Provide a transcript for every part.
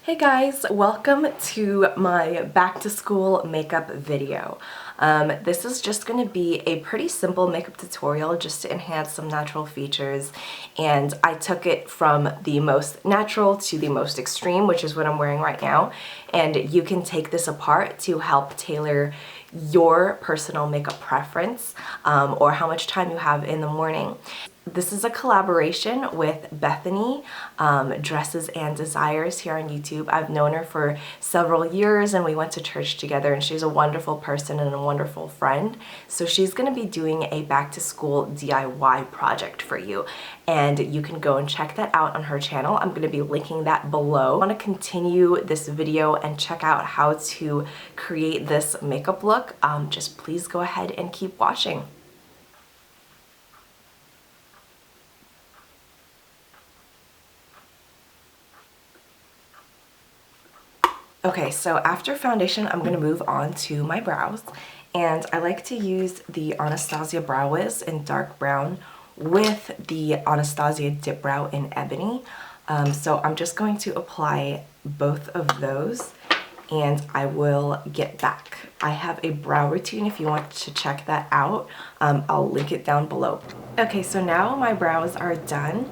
Hey guys, welcome to my back to school makeup video. This is just going to be a pretty simple makeup tutorial just to enhance some natural features, and I took it from the most natural to the most extreme, which is what I'm wearing right now, and you can take this apart to help tailor your personal makeup preference or how much time you have in the morning. This is a collaboration with Bethany, Dresses and Desires here on YouTube. I've known her for several years and we went to church together, and she's a wonderful person and a wonderful friend. So she's going to be doing a back to school DIY project for you, and you can go and check that out on her channel. I'm going to be linking that below. I want to continue this video and check out how to create this makeup look. Just please go ahead and keep watching. Okay, so after foundation, I'm going to move on to my brows, and I like to use the Anastasia Brow Wiz in dark brown with the Anastasia Dip Brow in ebony. So I'm just going to apply both of those, and I will get back. I have a brow routine if you want to check that out. I'll link it down below. Okay, so now my brows are done.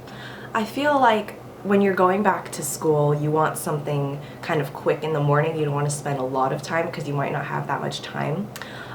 I feel like when you're going back to school, you want something kind of quick in the morning. You don't want to spend a lot of time because you might not have that much time.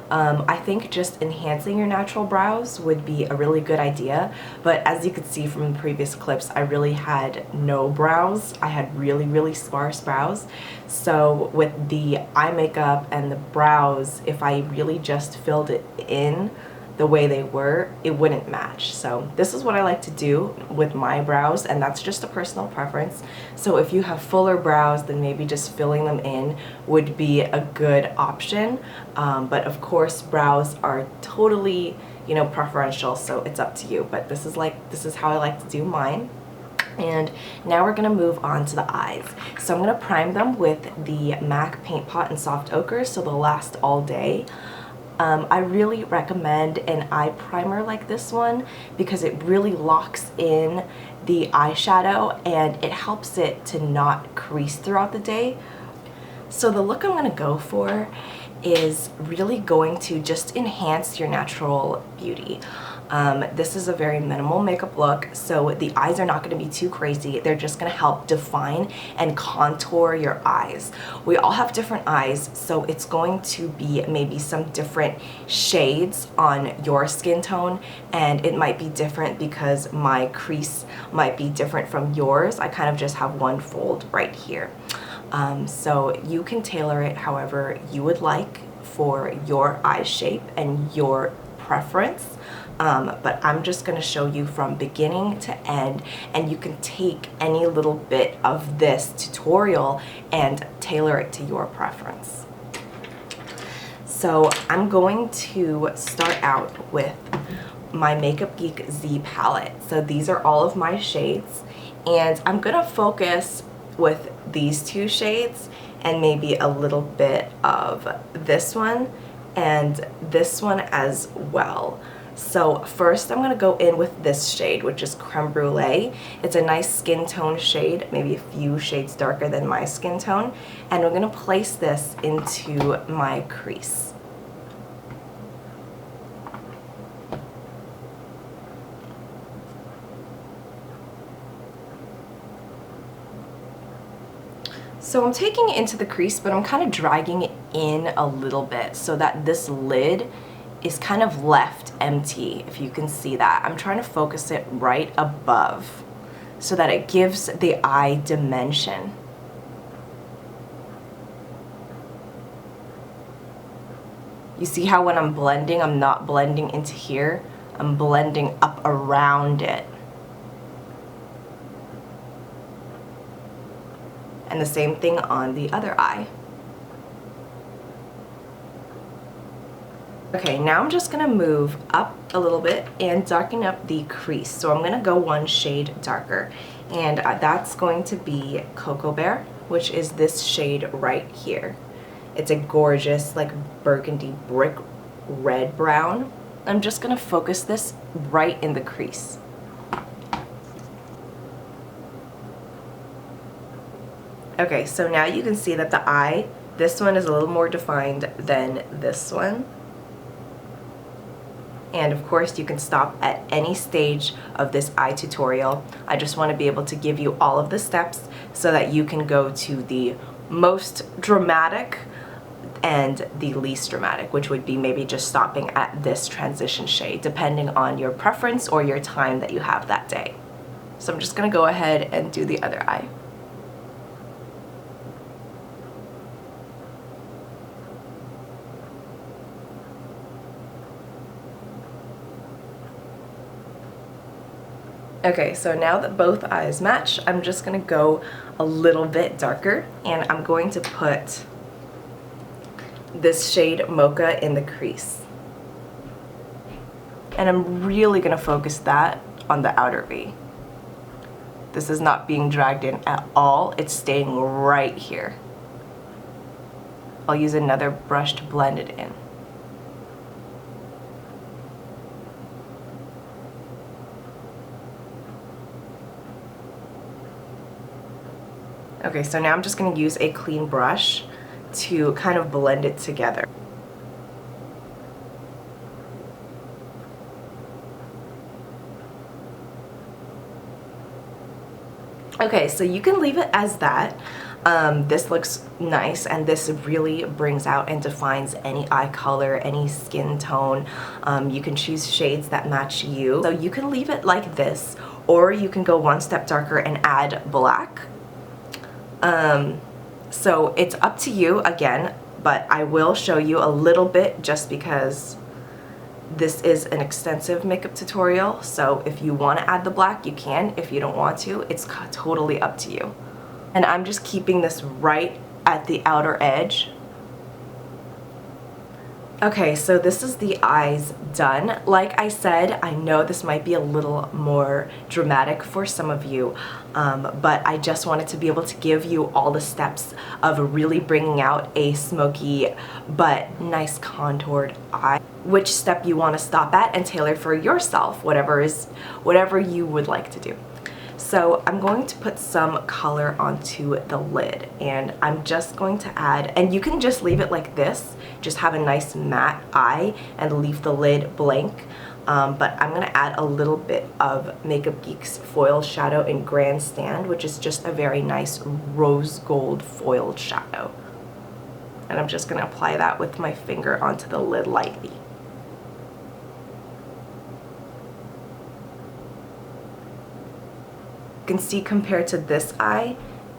I think just enhancing your natural brows would be a really good idea, but as you could see from the previous clips, I really had no brows. I had really sparse brows. So with the eye makeup and the brows, if I really just filled it in the way they were, it wouldn't match. So this is what I like to do with my brows, and that's just a personal preference. So if you have fuller brows, then maybe just filling them in would be a good option. But of course, brows are totally, preferential, so it's up to you. But this is how I like to do mine. And now we're going to move on to the eyes. So I'm going to prime them with the MAC Paint Pot in Soft Ochre, so they'll last all day. I really recommend an eye primer like this one because it really locks in the eyeshadow and it helps it to not crease throughout the day. So the look I'm going to go for is really going to just enhance your natural beauty. This is a very minimal makeup look, so the eyes are not going to be too crazy. They're just going to help define and contour your eyes. We all have different eyes, so it's going to be maybe some different shades on your skin tone, and it might be different because my crease might be different from yours. I kind of just have one fold right here. So you can tailor it however you would like for your eye shape and your preference. But I'm just going to show you from beginning to end, and you can take any little bit of this tutorial and tailor it to your preference. So I'm going to start out with my Makeup Geek Z palette. So these are all of my shades, and I'm going to focus with these two shades and maybe a little bit of this one and this one as well. So first I'm going to go in with this shade, which is Creme Brulee. It's a nice skin tone shade, maybe a few shades darker than my skin tone, and we're going to place this into my crease. So I'm taking it into the crease, but I'm kind of dragging it in a little bit so that this lid is kind of left empty, if you can see that. I'm trying to focus it right above so that it gives the eye dimension. You see how when I'm blending, I'm not blending into here, I'm blending up around it. And the same thing on the other eye. Okay, now I'm just going to move up a little bit and darken up the crease. So I'm going to go one shade darker, and that's going to be Cocoa Bear, which is this shade right here. It's a gorgeous like burgundy brick red brown. I'm just going to focus this right in the crease. Okay, so now you can see that the eye, this one is a little more defined than this one. And of course you can stop at any stage of this eye tutorial. I just want to be able to give you all of the steps so that you can go to the most dramatic and the least dramatic, which would be maybe just stopping at this transition shade, depending on your preference or your time that you have that day. So I'm just going to go ahead and do the other eye. Okay, so now that both eyes match, I'm just going to go a little bit darker, and I'm going to put this shade Mocha in the crease. And I'm really going to focus that on the outer V. This is not being dragged in at all, it's staying right here. I'll use another brush to blend it in. Okay, so now I'm just going to use a clean brush to kind of blend it together. Okay, so you can leave it as that. This looks nice, and this really brings out and defines any eye color, any skin tone. You can choose shades that match you. So you can leave it like this, or you can go one step darker and add black. So it's up to you again, but I will show you a little bit just because this is an extensive makeup tutorial. So if you want to add the black, you can. If you don't want to, it's totally up to you. And I'm just keeping this right at the outer edge. Okay, so this is the eyes done. Like I said, I know this might be a little more dramatic for some of you, but I just wanted to be able to give you all the steps of really bringing out a smoky but nice contoured eye. Which step you want to stop at and tailor for yourself, whatever you would like to do. So I'm going to put some color onto the lid, and I'm just going to add, and you can just leave it like this, just have a nice matte eye and leave the lid blank, but I'm going to add a little bit of Makeup Geek's foil shadow in Grandstand, which is just a very nice rose gold foiled shadow. And I'm just going to apply that with my finger onto the lid lightly. You can see compared to this eye,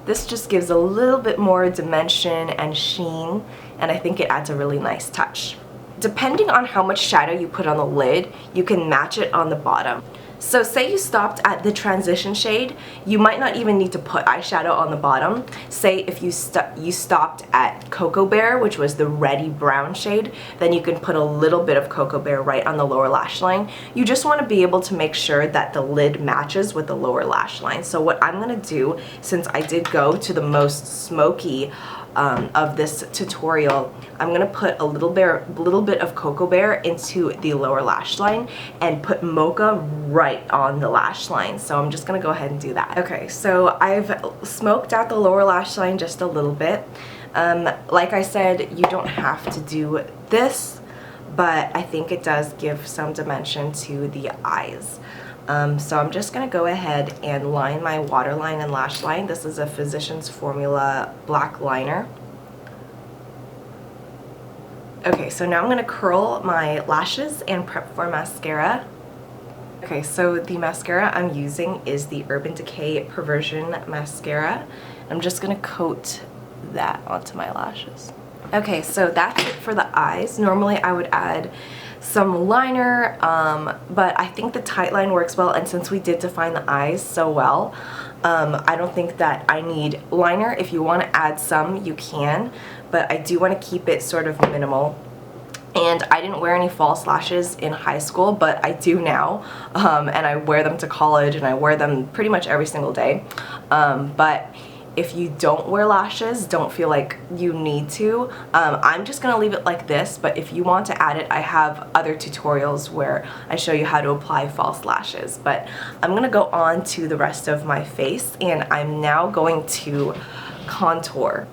this just gives a little bit more dimension and sheen, and I think it adds a really nice touch. Depending on how much shadow you put on the lid, you can match it on the bottom. So say you stopped at the transition shade, you might not even need to put eyeshadow on the bottom. Say if you stopped at Cocoa Bear, which was the reddy brown shade, then you can put a little bit of Cocoa Bear right on the lower lash line. You just want to be able to make sure that the lid matches with the lower lash line. So what I'm going to do, since I did go to the most smoky of this tutorial, I'm gonna put a little bit of Cocoa Bear into the lower lash line and put Mocha right on the lash line. So I'm just gonna go ahead and do that. Okay, so I've smoked out the lower lash line just a little bit. Like I said, you don't have to do this, but I think it does give some dimension to the eyes. So I'm just going to go ahead and line my waterline and lash line. This is a Physicians Formula black liner. Okay, so now I'm going to curl my lashes and prep for mascara. Okay, so the mascara I'm using is the Urban Decay Perversion Mascara. I'm just going to coat that onto my lashes. Okay, so that's it for the eyes. Normally I would add some liner, but I think the tight line works well, and since we did define the eyes so well, I don't think that I need liner. If you want to add some, you can, but I do want to keep it sort of minimal. And I didn't wear any false lashes in high school, but I do now, and I wear them to college, and I wear them pretty much every single day. But if you don't wear lashes, don't feel like you need to. I'm just gonna leave it like this, but if you want to add it, I have other tutorials where I show you how to apply false lashes. But I'm gonna go on to the rest of my face, and I'm now going to contour.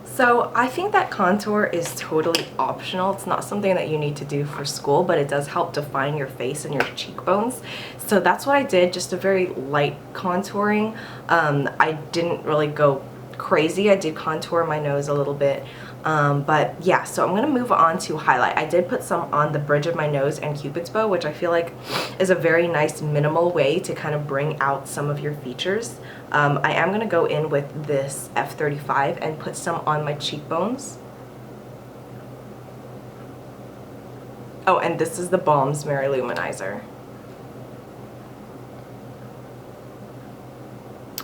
So I think that contour is totally optional. It's not something that you need to do for school, but it does help define your face and your cheekbones. So that's what I did, just a very light contouring. I didn't really go crazy. I did contour my nose a little bit. But yeah, so I'm gonna move on to highlight. I did put some on the bridge of my nose and Cupid's bow, which I feel like is a very nice minimal way to kind of bring out some of your features. I am gonna go in with this F35 and put some on my cheekbones. Oh, and this is the Balm's Mirror Luminizer.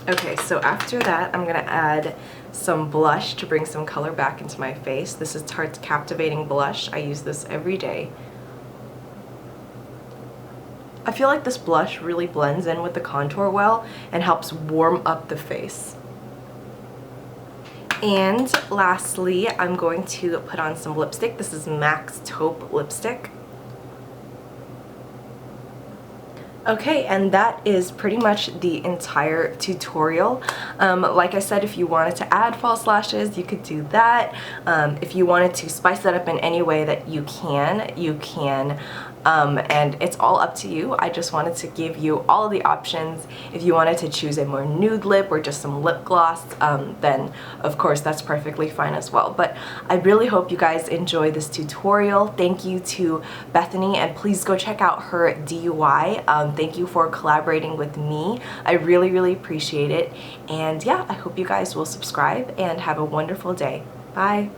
Okay, so after that, I'm gonna add some blush to bring some color back into my face. This is Tarte's Captivating Blush. I use this every day. I feel like this blush really blends in with the contour well and helps warm up the face. And lastly, I'm going to put on some lipstick. This is MAC's Taupe lipstick. Okay, and that is pretty much the entire tutorial. Like I said, if you wanted to add false lashes, you could do that. If you wanted to spice that up in any way that you can, you can. And it's all up to you. I just wanted to give you all of the options. If you wanted to choose a more nude lip or just some lip gloss, then of course that's perfectly fine as well. But I really hope you guys enjoy this tutorial. Thank you to Bethany, and please go check out her DUI. Thank you for collaborating with me. I really appreciate it. And yeah, I hope you guys will subscribe and have a wonderful day. Bye.